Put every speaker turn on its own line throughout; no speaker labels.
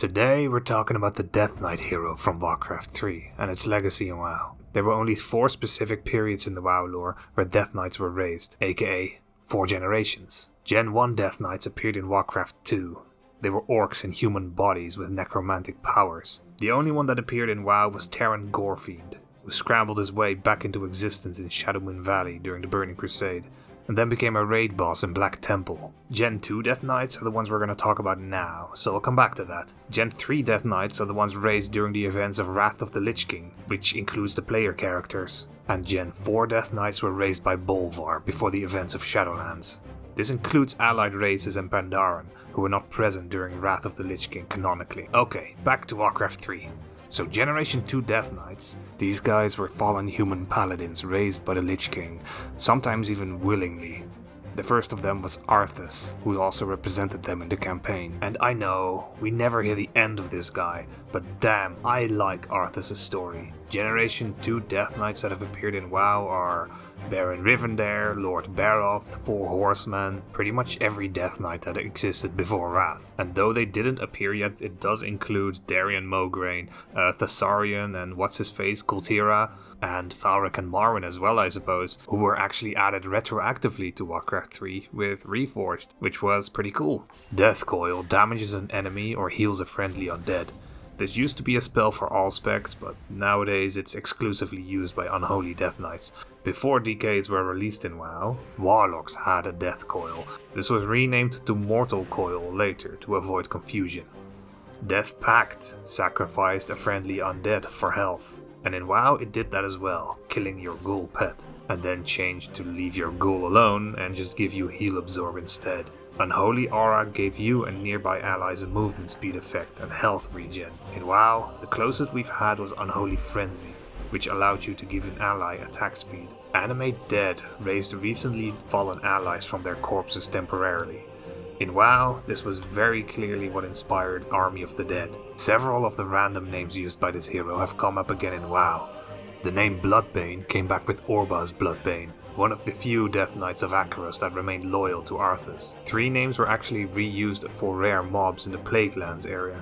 Today we're talking about the Death Knight hero from Warcraft 3 and its legacy in WoW. There were only 4 specific periods in the WoW lore where Death Knights were raised, aka 4 generations. Gen 1 Death Knights appeared in Warcraft 2. They were orcs in human bodies with necromantic powers. The only one that appeared in WoW was Terran Gorefiend, who scrambled his way back into existence in Shadowmoon Valley during the Burning Crusade, and then became a raid boss in Black Temple. Gen 2 Death Knights are the ones we're going to talk about now, so I'll come back to that. Gen 3 Death Knights are the ones raised during the events of Wrath of the Lich King, which includes the player characters. And Gen 4 Death Knights were raised by Bolvar before the events of Shadowlands. This includes allied races and Pandaren, who were not present during Wrath of the Lich King canonically. Okay, back to Warcraft 3. So Generation 2 Death Knights, these guys were fallen human paladins raised by the Lich King, sometimes even willingly. The first of them was Arthas, who also represented them in the campaign. And I know, we never hear the end of this guy, but damn, I like Arthas' story. Generation 2 Death Knights that have appeared in WoW are Baron Rivendare, Lord Baroth, the 4 Horsemen, pretty much every Death Knight that existed before Wrath. And though they didn't appear yet, it does include Darian Mograine, Thessarion and what's-his-face, Kultira, and Falric and Marwyn as well, I suppose, who were actually added retroactively to Warcraft 3 with Reforged, which was pretty cool. Death Coil damages an enemy or heals a friendly undead. This used to be a spell for all specs, but nowadays it's exclusively used by unholy Death Knights. Before DKs were released in WoW, Warlocks had a Death Coil. This was renamed to Mortal Coil later to avoid confusion. Death Pact sacrificed a friendly undead for health. And in WoW it did that as well, killing your ghoul pet, and then changed to leave your ghoul alone and just give you heal absorb instead. Unholy Aura gave you and nearby allies a movement speed effect and health regen. In WoW, the closest we've had was Unholy Frenzy, which allowed you to give an ally attack speed. Animate Dead raised recently fallen allies from their corpses temporarily. In WoW, this was very clearly what inspired Army of the Dead. Several of the random names used by this hero have come up again in WoW. The name Bloodbane came back with Orba's Bloodbane, one of the few Death Knights of Akros that remained loyal to Arthas. 3 names were actually reused for rare mobs in the Plaguelands area.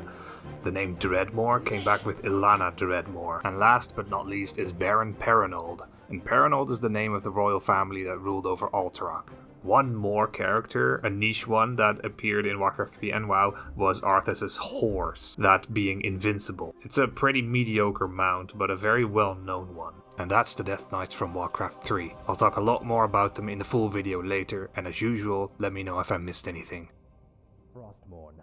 The name Dreadmore came back with Ilana Dreadmore. And last but not least is Baron Perinold. And Perinold is the name of the royal family that ruled over Alterac. One more character, a niche one that appeared in Warcraft 3 and WoW, was Arthas' horse, that being Invincible. It's a pretty mediocre mount, but a very well known one. And that's the Death Knights from Warcraft 3. I'll talk a lot more about them in the full video later, and as usual, let me know if I missed anything.
Frostmourne.